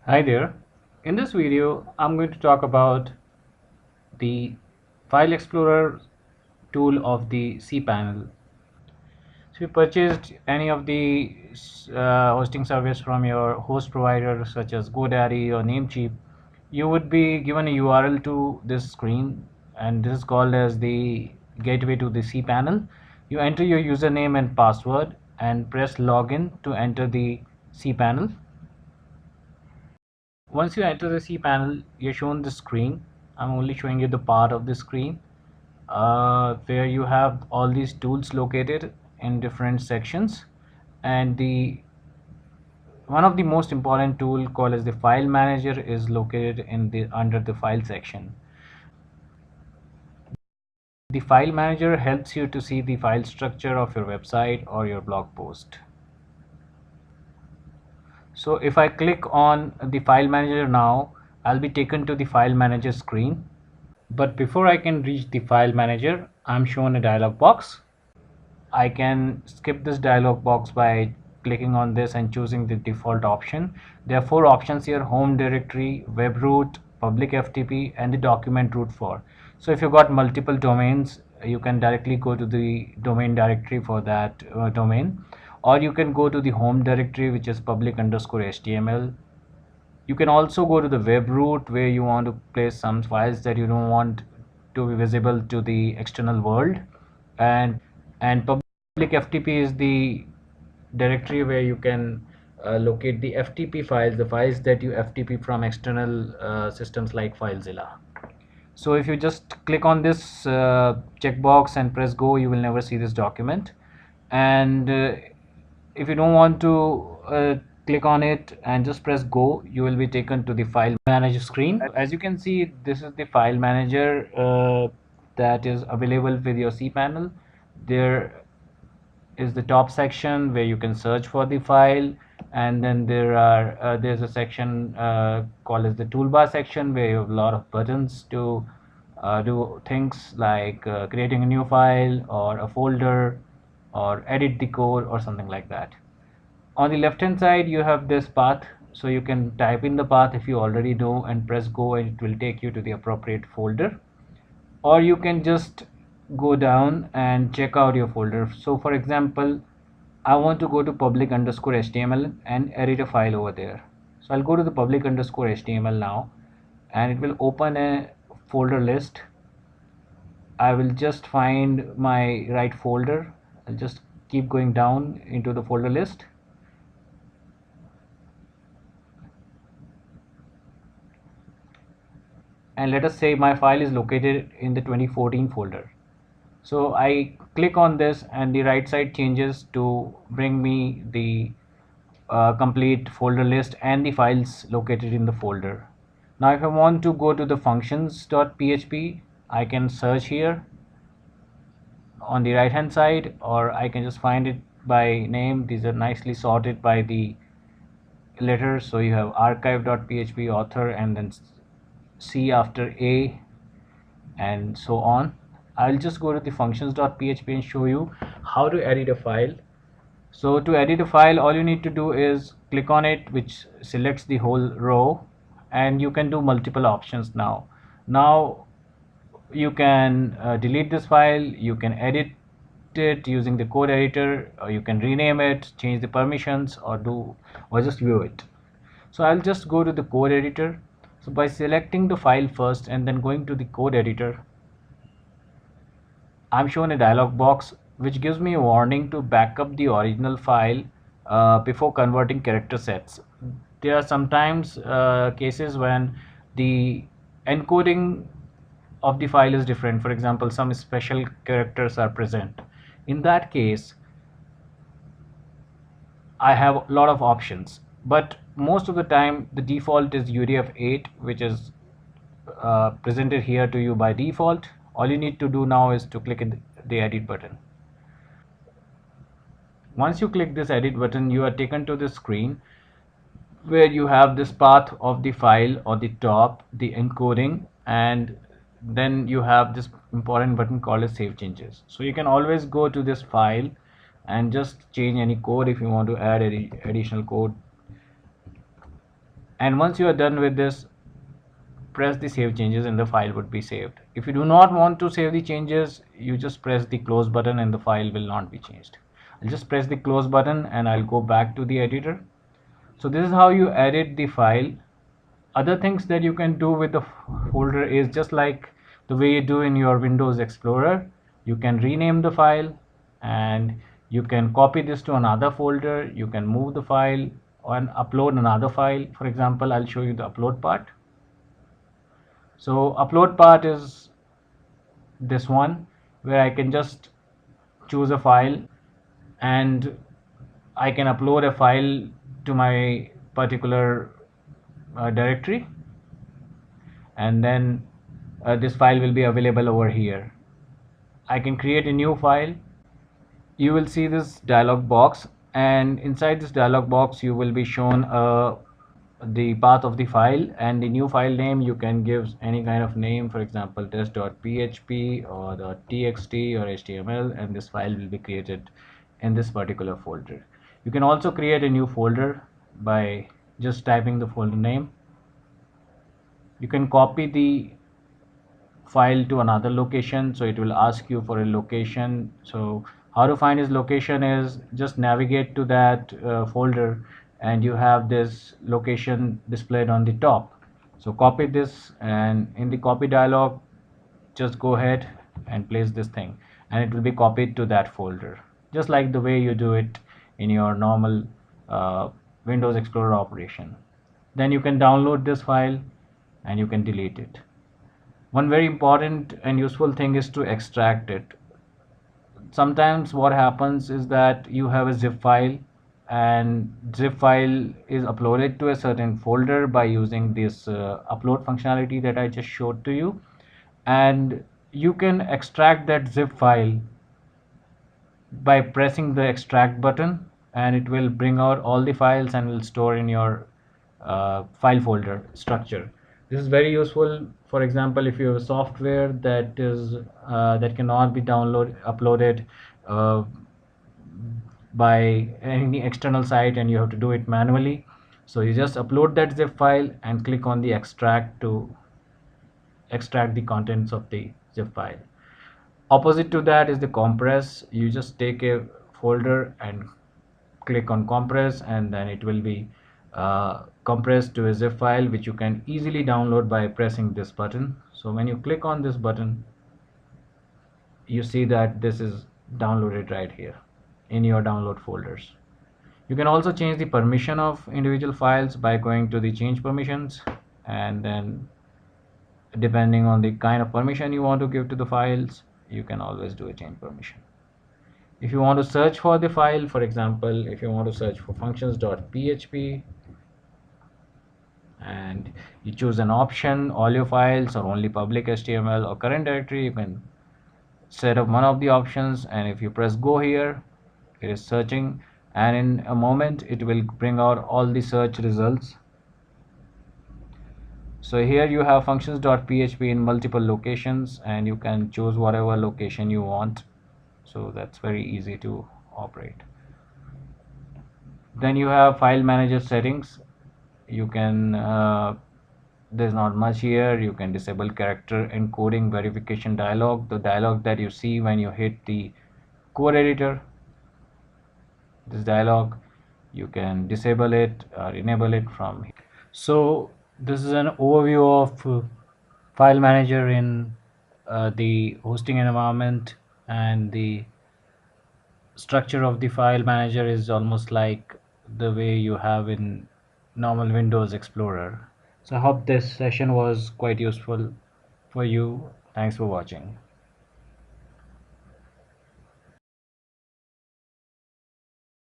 Hi there. In this video, I'm going to talk about the File Explorer tool of the cPanel. So, you purchased any of the hosting service from your host provider such as GoDaddy or Namecheap, you would be given a URL to this screen, and this is called as the gateway to the cPanel. You enter your username and password and press login to enter the cPanel. Once you enter the cPanel, you're shown the screen. I'm only showing you the part of the screen where you have all these tools located in different sections, and the one of the most important tool called as the file manager is located in the under the file section. The file manager helps you to see the file structure of your website or your blog post. So if I click on the file manager now, I'll be taken to the file manager screen. But before I can reach the file manager, I'm shown a dialog box. I can skip this dialog box by clicking on this and choosing the default option. There are four options here: home directory, web root, public FTP, and the document root for. So if you've got multiple domains, you can directly go to the domain directory for that domain, or you can go to the home directory, which is public_html. You can also go to the web root where you want to place some files that you don't want to be visible to the external world, and public FTP is the directory where you can locate the FTP files, the files that you FTP from external systems like FileZilla. So if you just click on this checkbox and press go, you will never see this document. And if you don't want to click on it and just press go, you will be taken to the file manager screen. As you can see, this is the file manager that is available with your cPanel. There is the top section where you can search for the file, and then there's a section called as the toolbar section where you have a lot of buttons to do things like creating a new file or a folder or edit the code or something like that. On the left hand side you have this path, so you can type in the path if you already know and press go, and it will take you to the appropriate folder, or you can just go down and check out your folder. So for example, I want to go to public_html and edit a file over there. So I'll go to the public_html now, and it will open a folder list. I will just find my right folder. I'll just keep going down into the folder list. And let us say my file is located in the 2014 folder. So I click on this and the right side changes to bring me the complete folder list and the files located in the folder. Now if I want to go to the functions.php, I can search here on the right hand side, or I can just find it by name. These are nicely sorted by the letters, so you have archive.php, author, and then C after A, and so on. I'll just go to the functions.php and show you how to edit a file. So to edit a file, all you need to do is click on it, which selects the whole row, and you can do multiple options now. Now you can delete this file, you can edit it using the code editor, or you can rename it, change the permissions, or just view it. So I'll just go to the code editor. So by selecting the file first and then going to the code editor, I'm shown a dialog box which gives me a warning to back up the original file before converting character sets. There are sometimes cases when the encoding of the file is different. For example, some special characters are present. In that case, I have a lot of options, but most of the time the default is UTF-8, which is presented here to you by default. All you need to do now is to click in the edit button. Once you click this edit button, you are taken to the screen where you have this path of the file or the top, the encoding, and then you have this important button called as save changes. So you can always go to this file and just change any code if you want to add any additional code, And once you are done with this, press the save changes and the file would be saved. If you do not want to save the changes, you just press the close button and the file will not be changed. I'll just press the close button and I'll go back to the editor. So this is how you edit the file. Other things that you can do with the folder is just like the way you do in your Windows Explorer. You can rename the file and you can copy this to another folder. You can move the file and upload another file. For example, I'll show you the upload part. So upload part is this one where I can just choose a file and I can upload a file to my particular directory, and then this file will be available over here. I can create a new file. You will see this dialog box, and inside this dialog box you will be shown the path of the file, and the new file name you can give any kind of name, for example test.php or .txt or html, and this file will be created in this particular folder. You can also create a new folder by just typing the folder name. You can copy the file to another location, so it will ask you for a location. So how to find its location is just navigate to that folder and you have this location displayed on the top. So copy this, and in the copy dialog just go ahead and place this thing and it will be copied to that folder, just like the way you do it in your normal Windows Explorer operation. Then you can download this file and you can delete it. One very important and useful thing is to extract it. Sometimes what happens is that you have a zip file, and zip file is uploaded to a certain folder by using this upload functionality that I just showed to you, and you can extract that zip file by pressing the extract button, and it will bring out all the files and will store in your file folder structure. This is very useful. For example, if you have a software that is that cannot be uploaded by any external site and you have to do it manually, so you just upload that zip file and click on the extract to extract the contents of the zip file. Opposite to that is the compress. You just take a folder and click on compress, and then it will be compressed to a zip file which you can easily download by pressing this button. So when you click on this button, you see that this is downloaded right here in your download folders. You can also change the permission of individual files by going to the change permissions, and then depending on the kind of permission you want to give to the files, you can always do a change permission. If you want to search for the file, for example, if you want to search for functions.php and you choose an option, all your files or only public HTML or current directory, you can set up one of the options, and if you press go here, it is searching, and in a moment it will bring out all the search results. So here you have functions.php in multiple locations, and you can choose whatever location you want. So that's very easy to operate. Then you have file manager settings. You can there's not much here. You can disable character encoding verification dialog, the dialog that you see when you hit the code editor. This dialog, you can disable it or enable it from here. So this is an overview of file manager in the hosting environment, and the structure of the file manager is almost like the way you have in normal Windows Explorer. So I hope this session was quite useful for you. Thanks for watching.